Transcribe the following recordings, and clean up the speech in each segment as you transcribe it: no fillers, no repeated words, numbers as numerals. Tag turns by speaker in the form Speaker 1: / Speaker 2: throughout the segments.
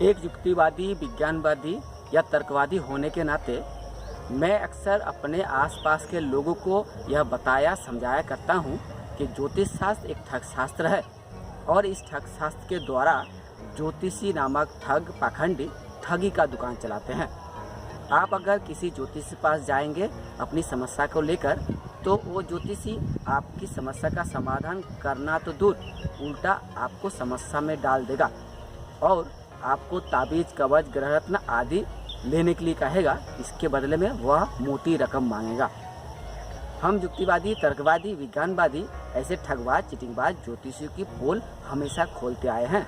Speaker 1: एक युक्तिवादी, विज्ञानवादी या तर्कवादी होने के नाते मैं अक्सर अपने आसपास के लोगों को यह बताया समझाया करता हूँ कि ज्योतिष शास्त्र एक ठग शास्त्र है और इस ठग शास्त्र के द्वारा ज्योतिषी नामक ठग पाखंडी ठगी का दुकान चलाते हैं। आप अगर किसी ज्योतिषी के पास जाएंगे अपनी समस्या को लेकर, तो वो ज्योतिषी आपकी समस्या का समाधान करना तो दूर, उल्टा आपको समस्या में डाल देगा और आपको ताबीज, कवच, ग्रह रत्न आदि लेने के लिए कहेगा। इसके बदले में वह मोटी रकम मांगेगा। हम युक्तिवादी, तर्कवादी, विज्ञानवादी ऐसे ठगबाज, चिटिंगबाज ज्योतिषियों की पोल हमेशा खोलते आए हैं।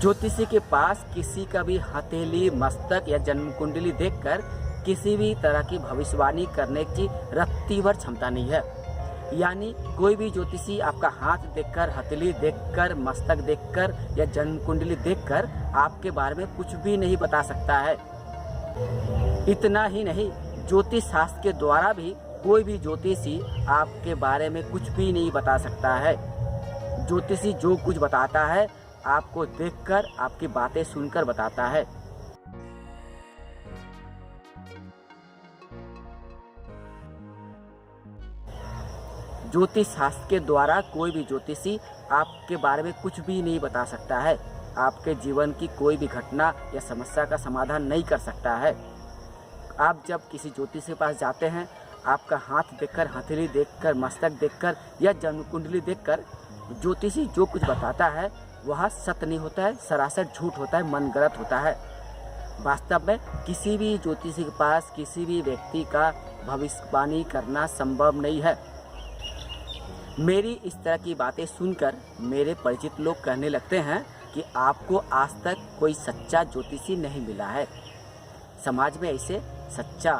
Speaker 1: ज्योतिषी के पास किसी का भी हथेली, मस्तक या जन्म कुंडली देखकर किसी भी तरह की भविष्यवाणी करने की रत्तीभर क्षमता नहीं है। यानी कोई भी ज्योतिषी आपका हाथ देखकर, हथेली देखकर, मस्तक देखकर या जन्म कुंडली देखकर आपके बारे में कुछ भी नहीं बता सकता है। इतना ही नहीं, ज्योतिष शास्त्र के द्वारा भी कोई भी ज्योतिषी आपके बारे में कुछ भी नहीं बता सकता है। ज्योतिषी जो कुछ बताता है आपको देखकर, आपकी बातें सुनकर बताता है। ज्योतिष शास्त्र के द्वारा कोई भी ज्योतिषी आपके बारे में कुछ भी नहीं बता सकता है। आपके जीवन की कोई भी घटना या समस्या का समाधान नहीं कर सकता है। आप जब किसी ज्योतिषी के पास जाते हैं, आपका हाथ देखकर, हथेली देखकर, मस्तक देखकर या जन्म कुंडली देखकर ज्योतिषी जो कुछ बताता है वह सत्य नहीं होता है, सरासर झूठ होता है, मनगढ़ंत होता है। वास्तव में किसी भी ज्योतिषी के पास किसी भी व्यक्ति का भविष्यवाणी करना संभव नहीं है। मेरी इस तरह की बातें सुनकर मेरे परिचित लोग कहने लगते हैं कि आपको आज तक कोई सच्चा ज्योतिषी नहीं मिला है। समाज में ऐसे सच्चा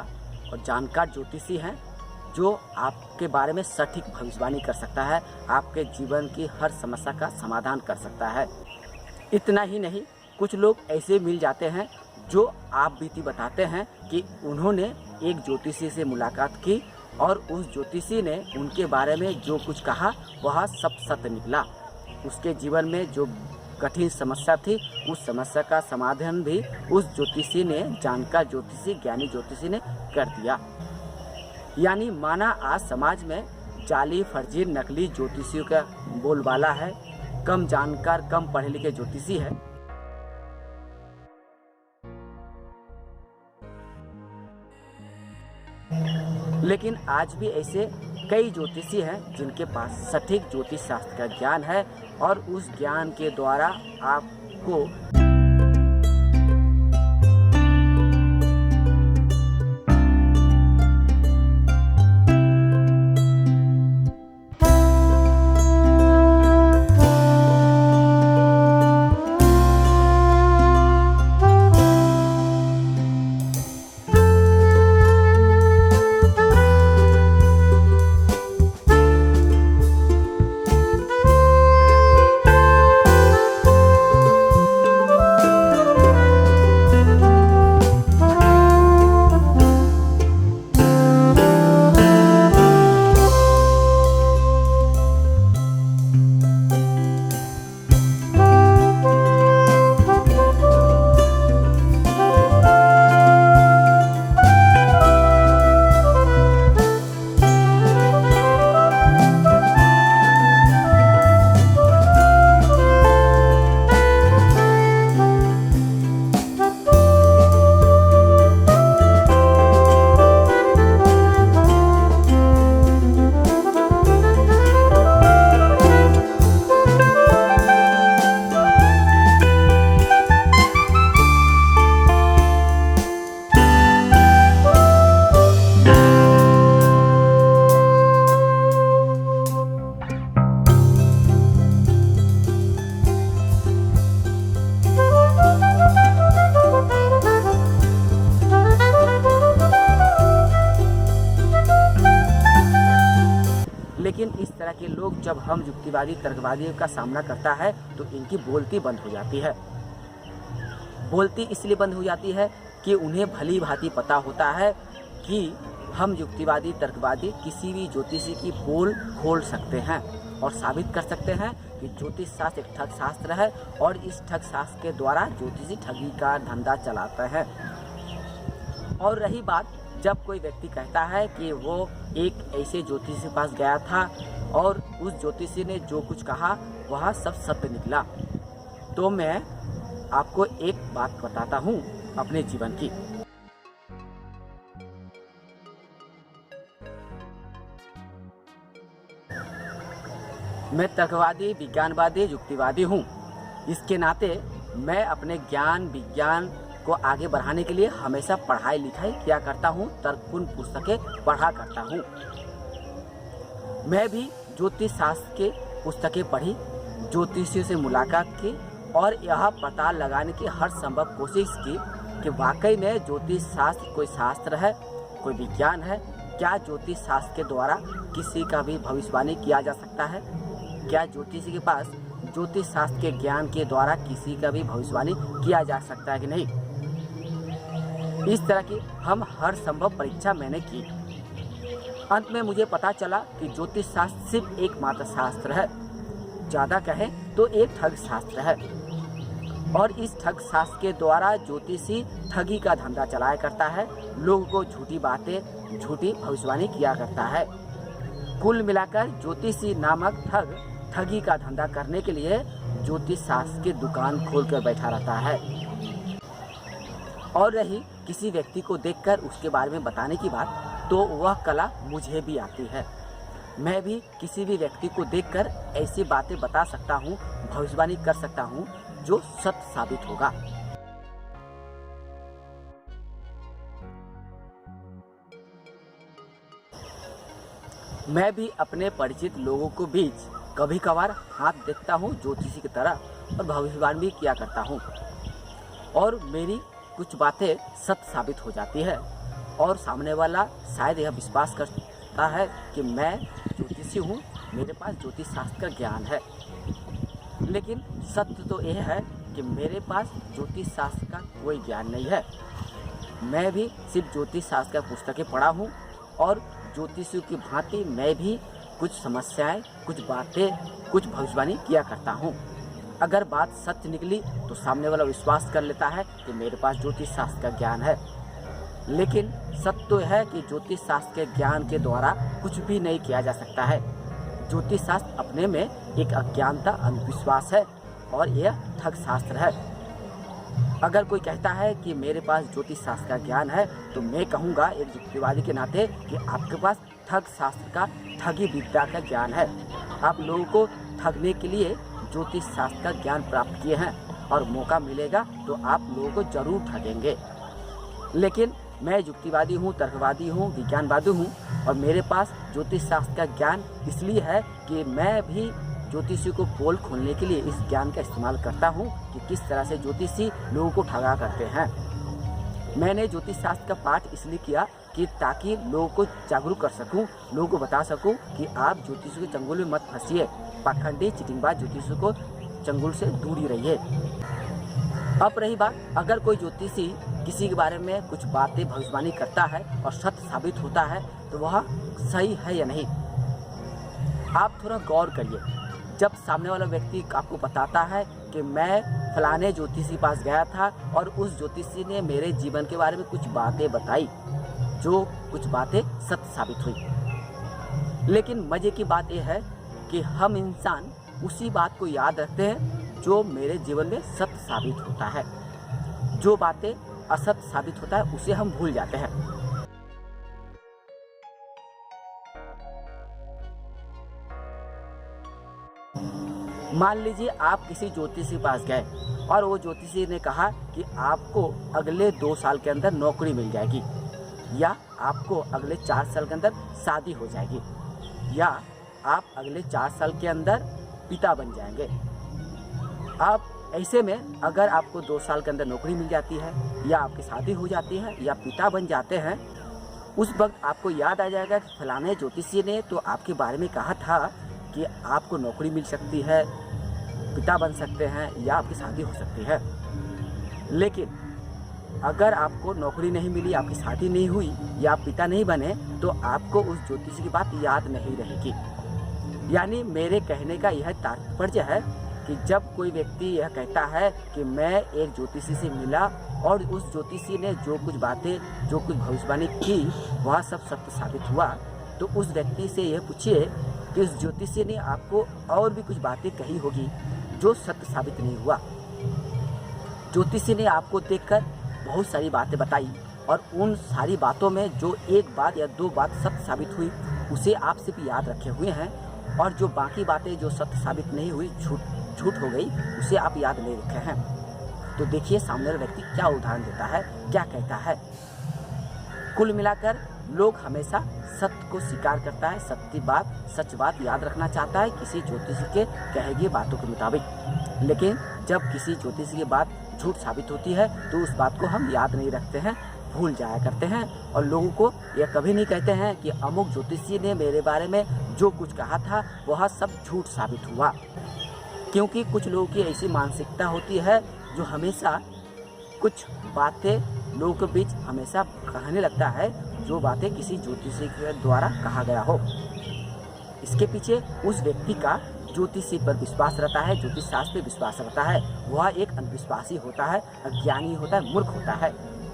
Speaker 1: और जानकार ज्योतिषी हैं जो आपके बारे में सटीक भविष्यवाणी कर सकता है, आपके जीवन की हर समस्या का समाधान कर सकता है। इतना ही नहीं, कुछ लोग ऐसे मिल जाते हैं जो आप बीती बताते हैं कि उन्होंने एक ज्योतिषी से मुलाकात की और उस ज्योतिषी ने उनके बारे में जो कुछ कहा वह सब सत्य निकला। उसके जीवन में जो कठिन समस्या थी, उस समस्या का समाधान भी उस ज्योतिषी ने, जानकार ज्योतिषी, ज्ञानी ज्योतिषी ने कर दिया। यानी माना आज समाज में जाली, फर्जी, नकली ज्योतिषियों का बोलबाला है। कम जानकार, कम पढ़े लिखे ज्योतिषी है। लेकिन आज भी ऐसे कई ज्योतिषी हैं जिनके पास सटीक ज्योतिष शास्त्र का ज्ञान है और उस ज्ञान के द्वारा आपको लेकिन इस तरह के लोग जब हम युक्तिवादी तर्कवादियों का सामना करता है तो इनकी बोलती बंद हो जाती है। बोलती इसलिए बंद हो जाती है कि उन्हें भली भांति पता होता है कि हम युक्तिवादी तर्कवादी किसी भी ज्योतिषी की पोल खोल सकते हैं और साबित कर सकते हैं कि ज्योतिष शास्त्र एक ठग शास्त्र है और इस ठग शास्त्र के द्वारा ज्योतिषी ठगी का धंधा चलाते हैं। और रही बात जब कोई व्यक्ति कहता है कि वो एक ऐसे ज्योतिषी के पास गया था और उस ज्योतिषी ने जो कुछ कहा वह सब सत्य निकला, तो मैं आपको एक बात बताता हूँ अपने जीवन की। मैं तर्कवादी, विज्ञानवादी, युक्तिवादी हूँ। इसके नाते मैं अपने ज्ञान विज्ञान को आगे बढ़ाने के लिए हमेशा पढ़ाई लिखाई किया करता हूँ, तर्कपूर्ण पुस्तकें पढ़ा करता हूँ। मैं भी ज्योतिष शास्त्र के पुस्तकें पढ़ी, ज्योतिषियों से मुलाकात की और यह पता लगाने की हर संभव कोशिश की कि वाकई में ज्योतिष शास्त्र कोई शास्त्र है, कोई विज्ञान है। क्या ज्योतिष शास्त्र के द्वारा किसी का भी भविष्यवाणी किया जा सकता है? क्या ज्योतिषी के पास ज्योतिष शास्त्र के ज्ञान के द्वारा किसी का भी भविष्यवाणी किया जा सकता है कि नहीं? इस तरह की हम हर संभव परीक्षा मैंने की। अंत में मुझे पता चला कि ज्योतिष शास्त्र सिर्फ एकमात्र शास्त्र है, ज़्यादा कहें तो एक ठग शास्त्र है। और इस ठग शास्त्र के द्वारा ज्योतिषी ठगी का धंधा चलाया करता है, लोगों को झूठी बातें, झूठी भविष्यवाणी किया करता है। कुल मिलाकर ज्योतिषी नामक ठग ठगी का धंधा करने के लिए ज्योतिष शास्त्र की दुकान खोलकर बैठा रहता है। और रही किसी व्यक्ति को देखकर उसके बारे में बताने की बात, तो वह कला मुझे भी आती है। मैं भी किसी भी व्यक्ति को देखकर ऐसी बातें बता सकता हूँ, भविष्यवाणी कर सकता हूँ जो सत्य साबित होगा। मैं भी अपने परिचित लोगों को बीच कभी कभार हाथ देखता हूँ ज्योतिषी की तरह और भविष्यवाणी भी किया करता हूँ और मेरी कुछ बातें सत्य साबित हो जाती है और सामने वाला शायद यह विश्वास करता है कि मैं ज्योतिषी हूँ, मेरे पास ज्योतिष शास्त्र का ज्ञान है। लेकिन सत्य तो यह है कि मेरे पास ज्योतिष शास्त्र का कोई ज्ञान नहीं है। मैं भी सिर्फ ज्योतिष शास्त्र का पुस्तकें पढ़ा हूँ और ज्योतिषियों की भांति मैं भी कुछ समस्याएं, कुछ बातें, कुछ भविष्यवाणी किया करता हूँ। अगर बात सत्य निकली तो सामने वाला विश्वास कर लेता है कि मेरे पास ज्योतिष शास्त्र का ज्ञान है। लेकिन सत्य तो है कि ज्योतिष शास्त्र के ज्ञान के द्वारा कुछ भी नहीं किया जा सकता है। ज्योतिष शास्त्र अपने में एक अज्ञानता, अंधविश्वास है और यह ठग शास्त्र है। अगर कोई कहता है कि मेरे पास ज्योतिष शास्त्र का ज्ञान है तो मैं कहूँगा एक युक्तिवादी के नाते कि आपके पास ठग शास्त्र का, ठगी विद्या का ज्ञान है। आप लोगों को ठगने के लिए ज्योतिष शास्त्र का ज्ञान प्राप्त किए हैं और मौका मिलेगा तो आप लोगों को जरूर ठगेंगे। लेकिन मैं युक्तिवादी हूँ, तर्कवादी हूँ, विज्ञानवादी हूँ और मेरे पास ज्योतिष शास्त्र का ज्ञान इसलिए है कि मैं भी ज्योतिषी को पोल खोलने के लिए इस ज्ञान का इस्तेमाल करता हूँ कि किस तरह से ज्योतिषी लोगों को ठगा करते हैं। मैंने ज्योतिष शास्त्र का पाठ इसलिए किया कि ताकि लोगों को जागरूक कर सकूं, लोगों को बता सकूं कि आप ज्योतिषी के चंगुल में मत फंसिए, पाखंडी चिटिंगबाज ज्योतिषी को चंगुल से दूर ही रहिए। अब रही बात, अगर कोई ज्योतिषी किसी के बारे में कुछ बातें भविष्यवाणी करता है और सत्य साबित होता है तो वह सही है या नहीं, आप थोड़ा गौर करिए। जब सामने वाला व्यक्ति आपको बताता है कि मैं फलाने ज्योतिषी के पास गया था और उस ज्योतिषी ने मेरे जीवन के बारे में कुछ बातें बताई, जो कुछ बातें सत्य साबित हुई। लेकिन मजे की बात यह है कि हम इंसान उसी बात को याद रखते हैं जो मेरे जीवन में सत्य साबित होता है। जो बातें असत्य साबित होता है उसे हम भूल जाते हैं। मान लीजिए आप किसी ज्योतिषी के पास गए और वो ज्योतिषी ने कहा कि आपको अगले 2 साल के अंदर नौकरी मिल जाएगी, या आपको अगले 4 साल के अंदर शादी हो जाएगी, या आप अगले 4 साल के अंदर पिता बन जाएंगे। आप ऐसे में अगर आपको 2 साल के अंदर नौकरी मिल जाती है, या आपकी शादी हो जाती है, या पिता बन जाते हैं, उस वक्त आपको याद आ जाएगा कि फलाने ज्योतिषी ने तो आपके बारे में कहा था कि आपको नौकरी मिल सकती है, पिता बन सकते हैं या आपकी शादी हो सकती है। लेकिन अगर आपको नौकरी नहीं मिली, आपकी शादी नहीं हुई या आप पिता नहीं बने, तो आपको उस ज्योतिषी की बात याद नहीं रहेगी। यानी मेरे कहने का यह तात्पर्य है कि जब कोई व्यक्ति यह कहता है कि मैं एक ज्योतिषी से मिला और उस ज्योतिषी ने जो कुछ बातें, जो कुछ भविष्यवाणी की वह सब सत्य साबित हुआ, तो उस व्यक्ति से यह पूछिए कि उस ज्योतिषी ने आपको और भी कुछ बातें कही होगी जो सत्य साबित नहीं हुआ। ज्योतिषी ने आपको देखकर बहुत सारी बातें बताई और उन सारी बातों में जो एक बात या दो बात सत्य साबित हुई उसे आप सिर्फ याद रखे हुए हैं, और जो बाकी बातें जो सत्य साबित नहीं हुई, झूठ हो गई, उसे आप याद नहीं रखे हैं। तो देखिए सामने वाला व्यक्ति क्या उदाहरण देता है, क्या कहता है। कुल मिलाकर लोग हमेशा सत्य को स्वीकार करता है, सच बात याद रखना चाहता है किसी ज्योतिषी के कहे गए बातों के मुताबिक। लेकिन जब किसी ज्योतिषी की बात झूठ साबित होती है तो उस बात को हम याद नहीं रखते हैं, भूल जाया करते हैं, और लोगों को यह कभी नहीं कहते हैं कि अमुक ज्योतिषी ने मेरे बारे में जो कुछ कहा था वह सब झूठ साबित हुआ। क्योंकि कुछ लोगों की ऐसी मानसिकता होती है जो हमेशा कुछ बातें लोगों के बीच हमेशा कहने लगता है जो बातें किसी ज्योतिषी के द्वारा कहा गया हो। इसके पीछे उस व्यक्ति का ज्योतिषी पर विश्वास रहता है, ज्योतिष शास्त्र पर विश्वास रहता है। वह एक अंधविश्वासी होता है, अज्ञानी होता है, मूर्ख होता है,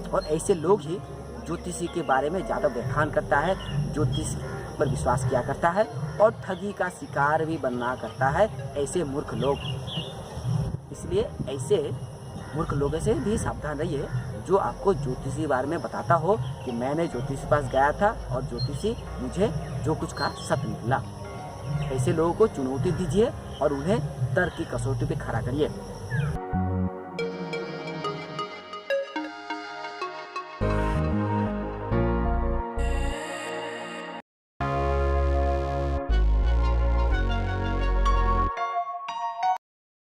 Speaker 1: और ऐसे लोग ही ज्योतिषी के बारे में ज़्यादा व्याख्यान करता है, ज्योतिष पर विश्वास किया करता है और ठगी का शिकार भी बनना करता है ऐसे मूर्ख लोग। इसलिए ऐसे मूर्ख लोगों से भी सावधान रहिए जो आपको ज्योतिषी के बारे में बताता हो कि मैंने ज्योतिषी के पास गया था और ज्योतिषी मुझे जो कुछ कहा सत्य निकला। ऐसे लोगों को चुनौती दीजिए और उन्हें तर्क की कसौटी पे खड़ा करिए।